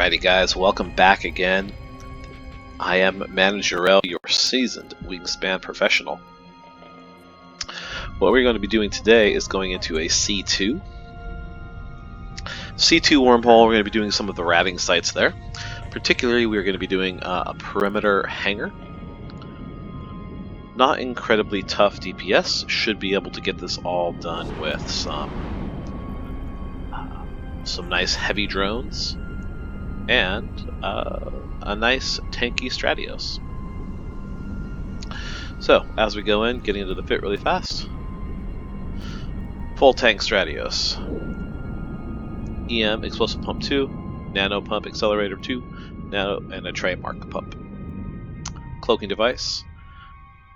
Alrighty guys, welcome back again. I am Managerel, your seasoned wingspan professional. What we're going to be doing today is going into a C2. C2 wormhole, we're going to be doing some of the raving sites there. Particularly, we're going to be doing a perimeter hangar. Not incredibly tough DPS, should be able to get this all done with some nice heavy drones and a nice tanky Stratios. So, as we go in, getting into the pit really fast. Full tank Stratios. EM explosive pump 2, nano pump accelerator 2, nano and a trademark pump. Cloaking device.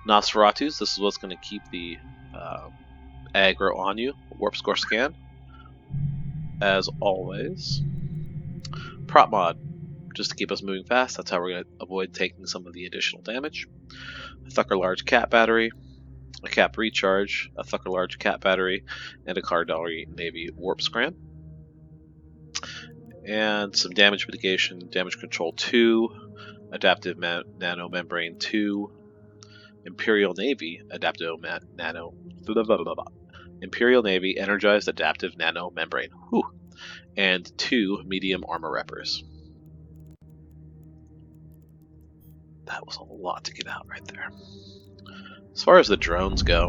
Nosferatus, this is what's going to keep the aggro on you. Warp score scan. As always. Prop mod, just to keep us moving fast. That's how we're going to avoid taking some of the additional damage. A Thucker large cat battery, a cap recharge, a Thucker large cat battery, and a Cardari Navy warp scram. And some damage mitigation, damage control 2, adaptive nano membrane 2, Imperial Navy adaptive nano Imperial Navy energized adaptive nano membrane. Whew. And 2 medium armor reppers. That was a lot to get out right there. As far as the drones go,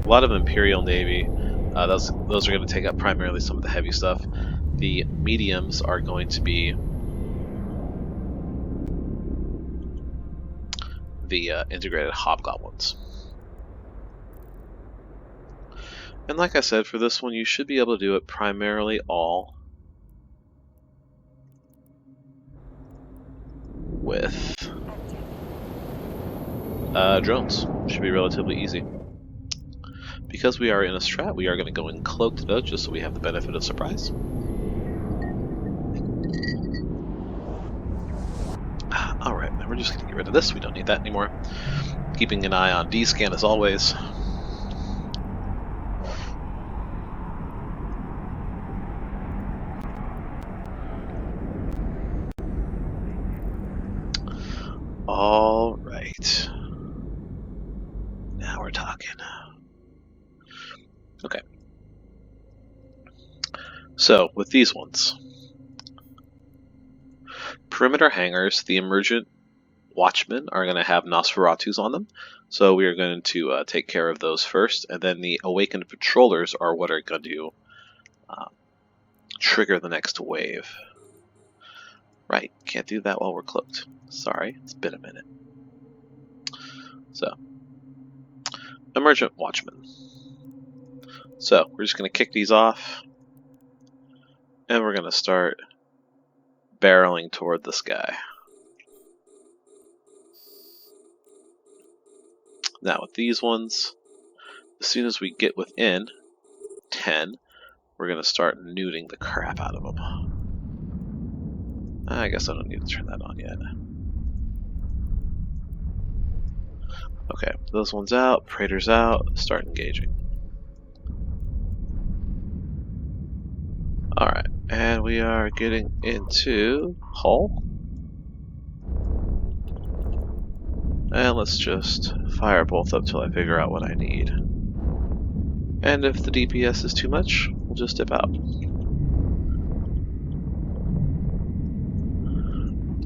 a lot of Imperial Navy, those are going to take up primarily some of the heavy stuff. The mediums are going to be the integrated hobgoblins. And like I said, for this one, you should be able to do it primarily all with drones. Should be relatively easy. Because we are in a strat, we are going to go in cloaked though, just so we have the benefit of surprise. Alright, and we're just going to get rid of this. We don't need that anymore. Keeping an eye on D-scan as always. All right. Now we're talking. Okay. So, with these ones. Perimeter hangars, the emergent watchmen are going to have Nosferatus on them. So we are going to take care of those first. And then the awakened patrollers are what are going to trigger the next wave. Right, can't do that while we're cloaked. Sorry, it's been a minute. So, emergent watchmen. So, we're just going to kick these off. And we're going to start barreling toward the sky. Now with these ones, as soon as we get within 10, we're going to start nuding the crap out of them. I guess I don't need to turn that on yet. Okay, those ones out, Praetor's out, start engaging. Alright, and we are getting into Hull. And let's just fire both up till I figure out what I need. And if the DPS is too much, we'll just dip out.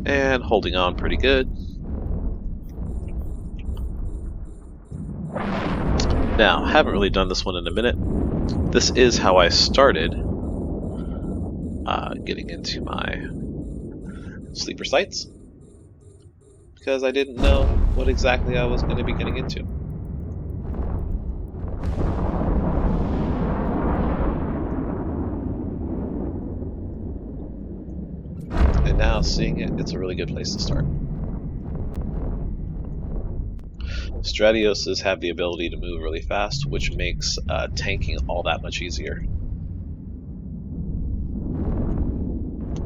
And holding on pretty good. Now, haven't really done this one in a minute. This is how I started getting into my sleeper sites. Because I didn't know what exactly I was going to be getting into. And now seeing it, it's a really good place to start. Stratioses have the ability to move really fast, which makes tanking all that much easier.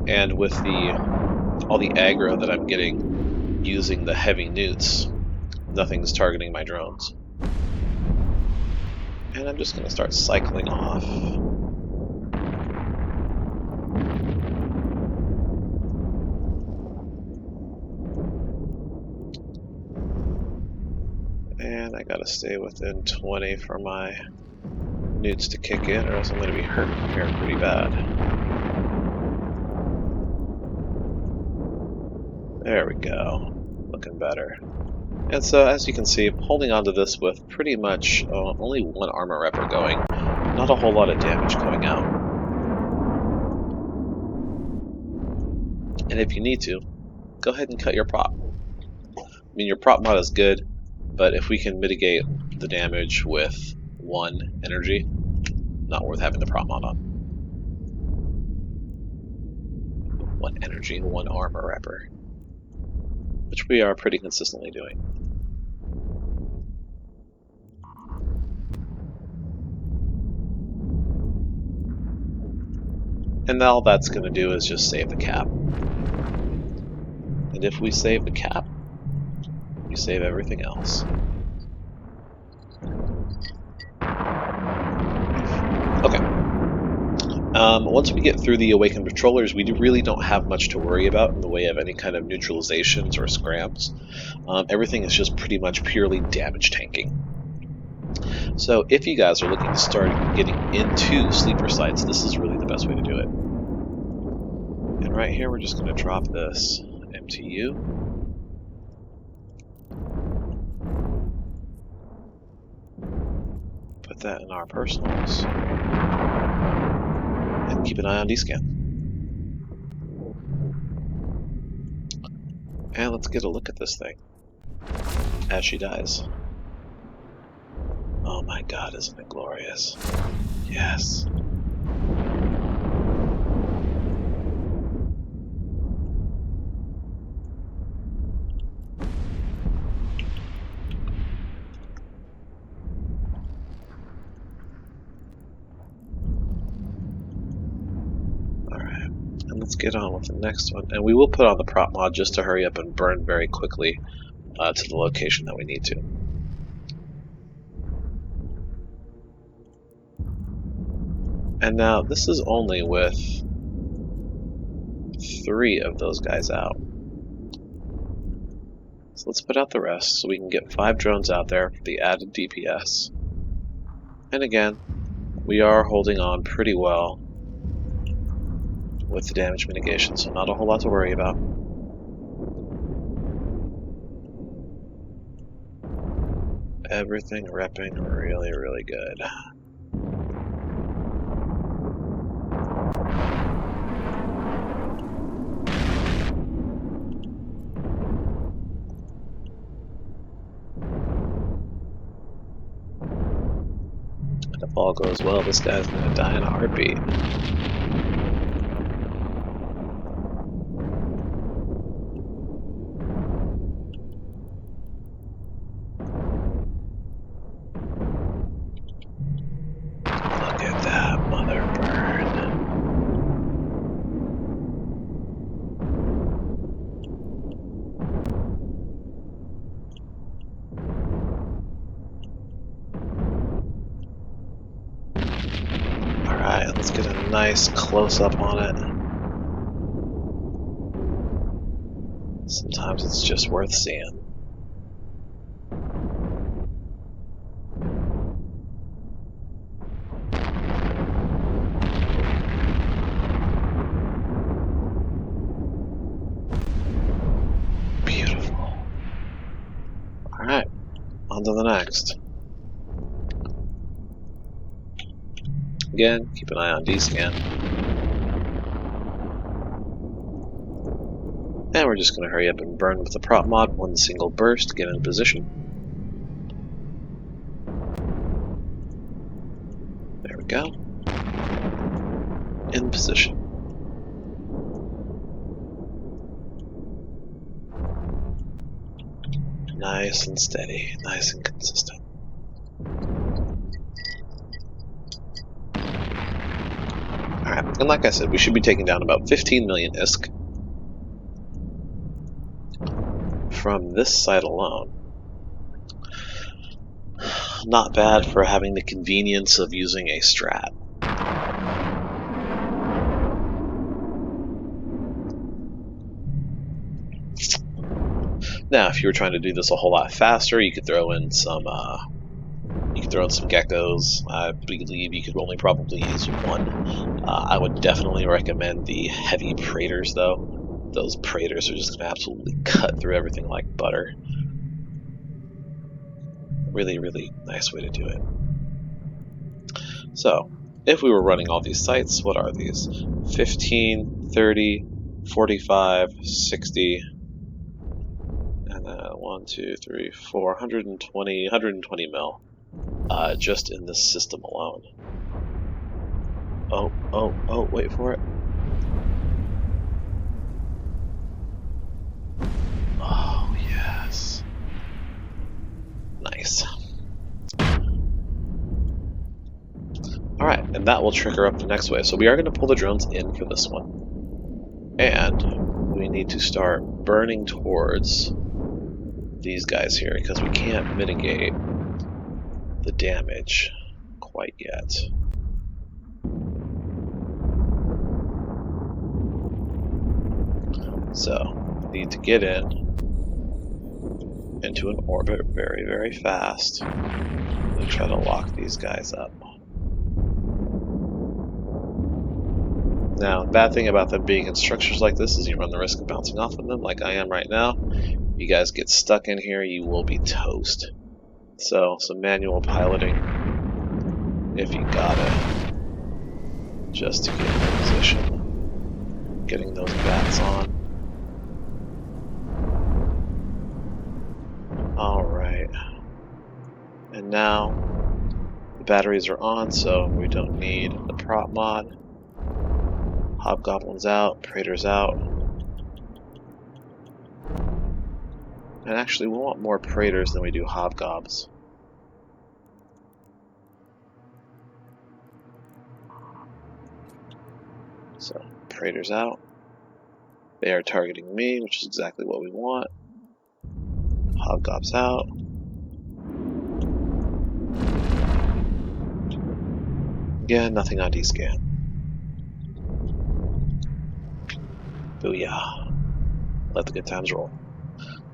And with all the aggro that I'm getting using the heavy newts, nothing's targeting my drones. And I'm just going to start cycling off. And I gotta stay within 20 for my newts to kick in, or else I'm gonna be hurting here pretty bad. There we go. Looking better. And so, as you can see, I'm holding onto this with pretty much only one armor repper going. Not a whole lot of damage coming out. And if you need to, go ahead and cut your prop. I mean, your prop mod is good, but if we can mitigate the damage with one energy, not worth having the prop mod on. One energy, one armor repper. Which we are pretty consistently doing. And all that's going to do is just save the cap. And if we save the cap, we save everything else. Okay. Once we get through the Awakened Patrollers, we really don't have much to worry about in the way of any kind of neutralizations or scrams. Everything is just pretty much purely damage tanking. So if you guys are looking to start getting into sleeper sites, this is really the best way to do it. And right here, we're just going to drop this MTU. Put that in our personals. And keep an eye on D-Scan. And let's get a look at this thing as she dies. Oh my god, isn't it glorious? Yes. Alright, and let's get on with the next one. And we will put on the prop mod just to hurry up and burn very quickly to the location that we need to. And now, this is only with 3 of those guys out. So let's put out the rest so we can get 5 drones out there for the added DPS. And again, we are holding on pretty well with the damage mitigation, so not a whole lot to worry about. Everything repping really, really good. If all goes well, this guy's gonna die in a heartbeat. Look at that mother burn. Alright, let's get a nice close-up on it. Sometimes it's just worth seeing. Beautiful. Alright, on to the next. Again, keep an eye on D-Scan. And we're just going to hurry up and burn with the prop mod, one single burst, get in position. There we go. In position. Nice and steady, nice and consistent. Alright, and like I said, we should be taking down about 15 million ISK from this site alone. Not bad for having the convenience of using a strat. Now, if you were trying to do this a whole lot faster, you could throw in some geckos. I believe you could only probably use one. I would definitely recommend the heavy Praetors, though. Those Praetors are just going to absolutely cut through everything like butter. Really, really nice way to do it. So, if we were running all these sites, what are these? 15, 30, 45, 60, and 1, 2, 3, 4, 120 mil. Just in this system alone. Oh, wait for it. Oh, yes. Nice. Alright, and that will trigger up the next wave. So we are going to pull the drones in for this one. And we need to start burning towards these guys here, because we can't mitigate the damage quite yet. So, we need to get into an orbit very, very fast and try to lock these guys up. Now, the bad thing about them being in structures like this is you run the risk of bouncing off of them, like I am right now. You guys get stuck in here, you will be toast. So, some manual piloting, if you got it, just to get in position. Getting those bats on. Alright. And now, the batteries are on, so we don't need the prop mod. Hobgoblins out, Praetors out. And actually, we want more Praetors than we do Hobgobs. So, Praetors out. They are targeting me, which is exactly what we want. Hobgobs out. Again, nothing on D-scan. Booyah. Let the good times roll.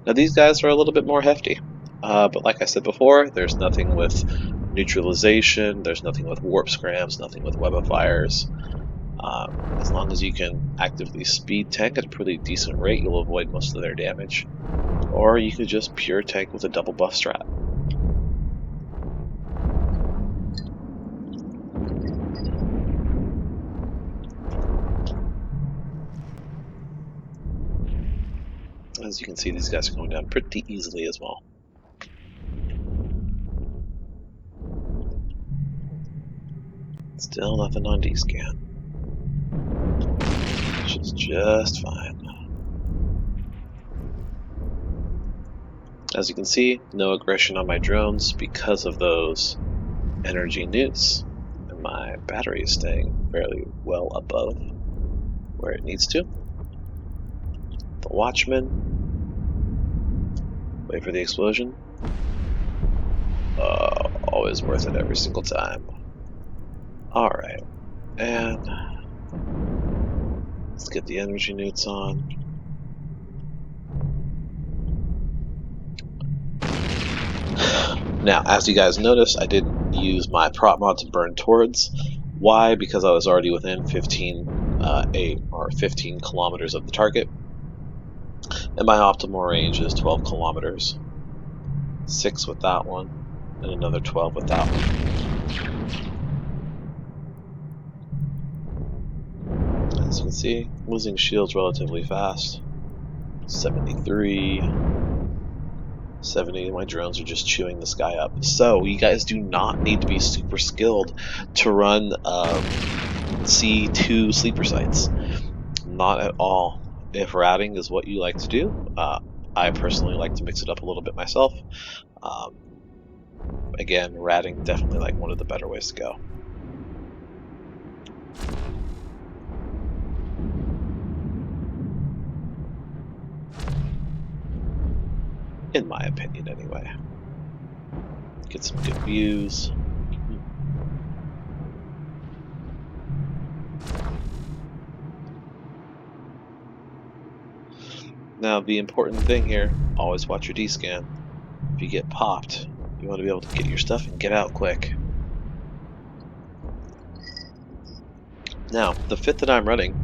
Now these guys are a little bit more hefty. But like I said before, there's nothing with neutralization, there's nothing with warp scrams, nothing with webifiers. As long as you can actively speed tank at a pretty decent rate, you'll avoid most of their damage. Or you could just pure tank with a double buff strat. As you can see, these guys are going down pretty easily as well. Still nothing on D-scan. Which is just fine. As you can see, no aggression on my drones because of those energy nukes. And my battery is staying fairly well above where it needs to. The Watchman. Wait for the explosion. Always worth it every single time. Alright. And let's get the energy nukes on. Now, as you guys notice, I didn't use my prop mod to burn towards. Why? Because I was already within 15 kilometers of the target. And my optimal range is 12 kilometers. 6 with that one, and another 12 with that one. As you can see, losing shields relatively fast. 73, 70, my drones are just chewing this guy up. So, you guys do not need to be super skilled to run C2 sleeper sites. Not at all. If routing is what you like to do, I personally like to mix it up a little bit myself. Again, ratting definitely like one of the better ways to go. In my opinion, anyway. Get some good views. Now, the important thing here, always watch your D-scan. If you get popped, you want to be able to get your stuff and get out quick. Now, the fit that I'm running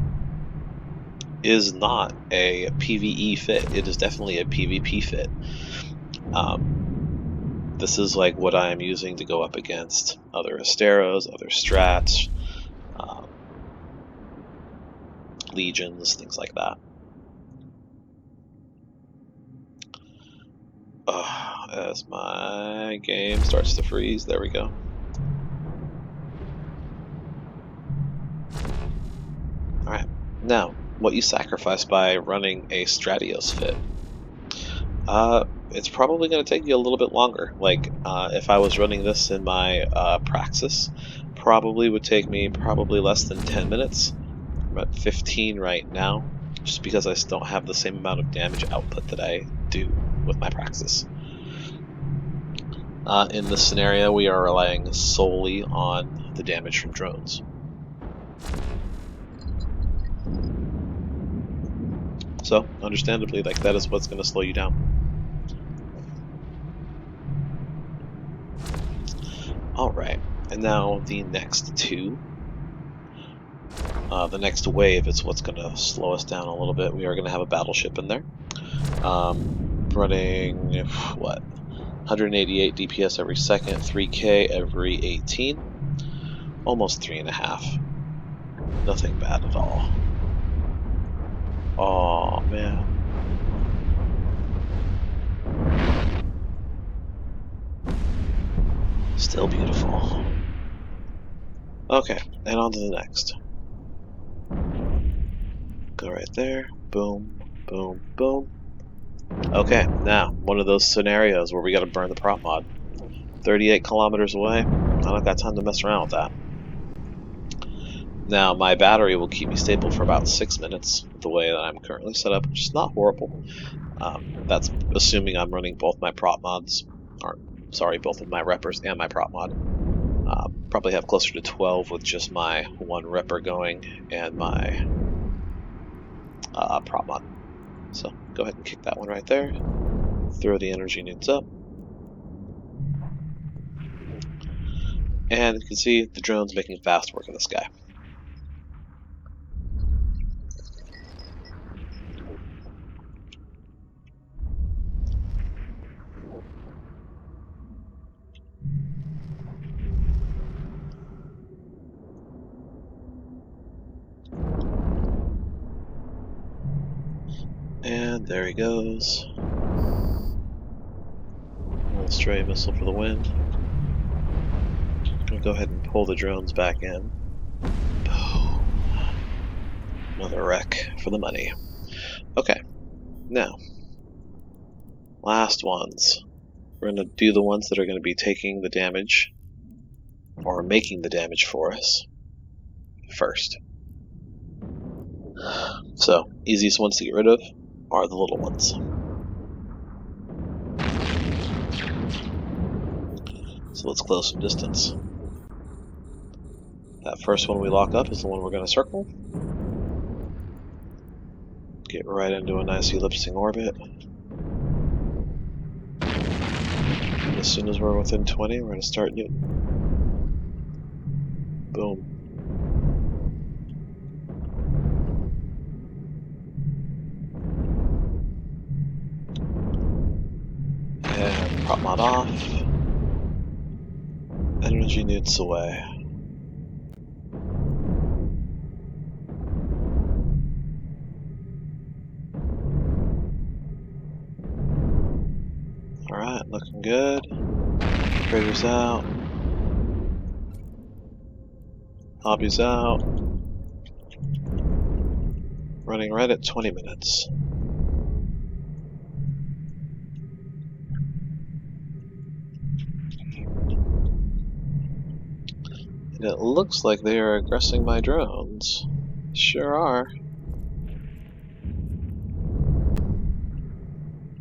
is not a PvE fit. It is definitely a PvP fit. This is like what I am using to go up against other Asteros, other Strats, Legions, things like that. As my game starts to freeze, there we go. Alright, now, what you sacrifice by running a Stratios fit. It's probably going to take you a little bit longer. Like, if I was running this in my Praxis, probably would take me probably less than 10 minutes. I'm at 15 right now, just because I still don't have the same amount of damage output that I do with my Praxis. In this scenario, we are relying solely on the damage from drones. So, understandably, like, that is what's going to slow you down. Alright, and now the next two. The next wave is what's going to slow us down a little bit. We are going to have a battleship in there. Running, what? 188 DPS every second, 3K every 18. Almost 3.5. Nothing bad at all. Oh man. Still beautiful. Okay, and on to the next. Go right there. Boom, boom, boom. Okay, now, one of those scenarios where we gotta burn the prop mod. 38 kilometers away. I don't got time to mess around with that. Now, my battery will keep me stable for about 6 minutes, the way that I'm currently set up, which is not horrible. That's assuming I'm running both my prop mods, or, sorry, both of my reppers and my prop mod. Probably have closer to 12 with just my one repper going and my prop mod. So, go ahead and kick that one right there. Throw the energy nukes up. And you can see the drone's making fast work in the sky. And there he goes. A little stray missile for the win. Gonna go ahead and pull the drones back in. Boom. Another wreck for the money. Okay, now, last ones. We're gonna do the ones that are gonna be taking the damage, or making the damage for us, first. So, easiest ones to get rid of are the little ones. So let's close some distance. That first one we lock up is the one we're going to circle. Get right into a nice ellipsing orbit. And as soon as we're within 20, we're going to start nuking. Boom. And prop mod off. Energy nukes away. Alright, looking good. Craters out. Hobbies out. Running right at 20 minutes. And it looks like they are aggressing my drones. Sure are.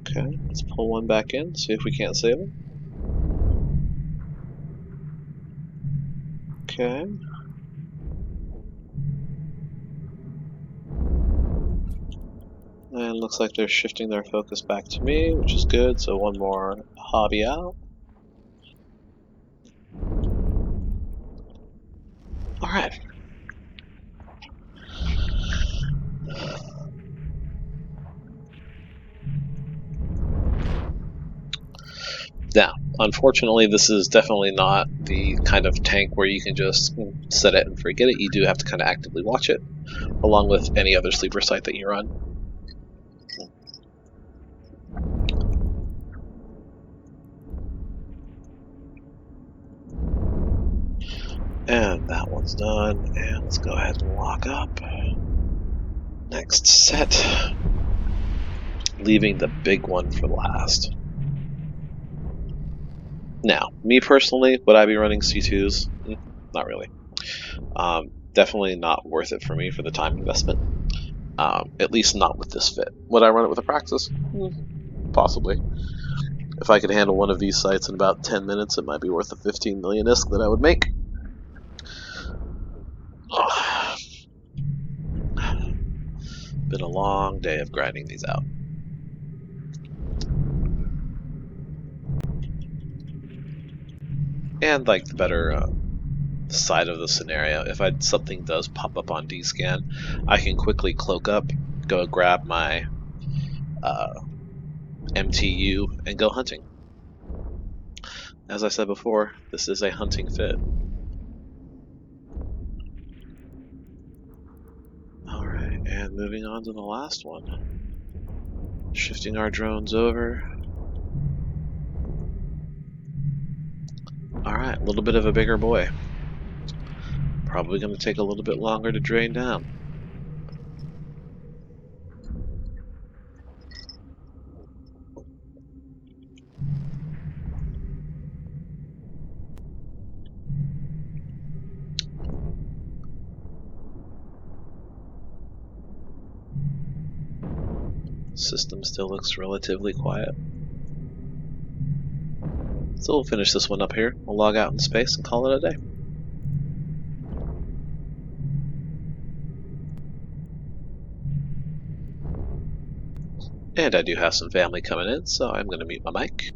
Okay, let's pull one back in, see if we can't save him. Okay. And looks like they're shifting their focus back to me, which is good. So one more hobby out. Alright. Now, unfortunately, this is definitely not the kind of tank where you can just set it and forget it. You do have to kind of actively watch it, along with any other sleeper site that you run. And that one's done, and let's go ahead and lock up. Next set. Leaving the big one for last. Now, me personally, would I be running C2s? Not really. Definitely not worth it for me for the time investment. At least not with this fit. Would I run it with a Praxis? Possibly. If I could handle one of these sites in about 10 minutes, it might be worth the 15 million ISK that I would make. Been a long day of grinding these out. And like the better side of the scenario, if something does pop up on D-Scan, I can quickly cloak up, go grab my MTU, and go hunting. As I said before, this is a hunting fit. Alright, and moving on to the last one. Shifting our drones over. Alright, a little bit of a bigger boy. Probably going to take a little bit longer to drain down. System still looks relatively quiet. So we'll finish this one up here. We'll log out in space and call it a day. And I do have some family coming in, so I'm going to mute my mic.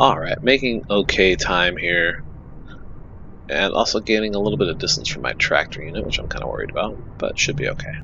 Alright, making okay time here. And also gaining a little bit of distance from my tractor unit, which I'm kind of worried about, but should be okay.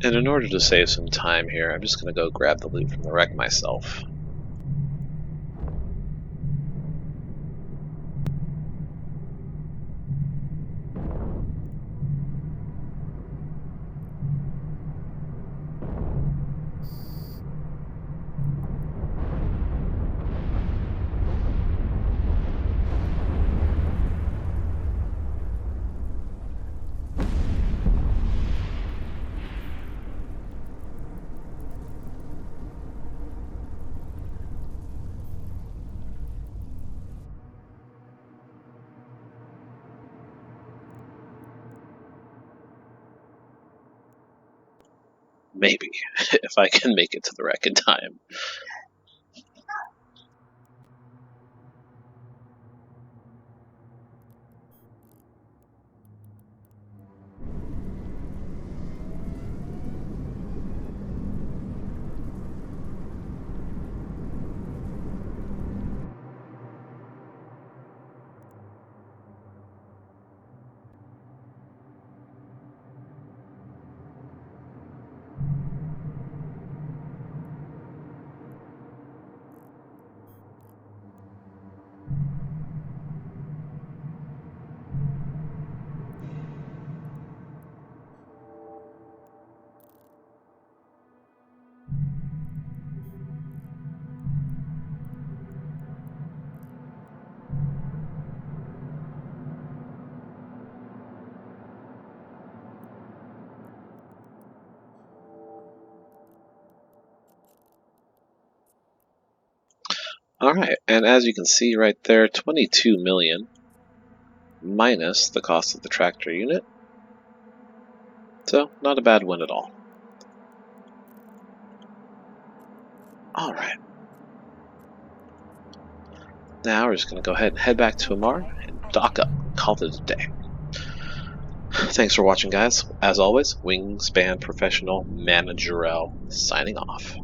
And in order to save some time here, I'm just going to go grab the loot from the wreck myself. Maybe, if I can make it to the wreck in time. Alright, and as you can see right there, 22 million minus the cost of the tractor unit. So, not a bad win at all. Alright. Now we're just going to go ahead and head back to Amar and dock up. Call it a day. Thanks for watching, guys. As always, Wingspan Professional Managerel signing off.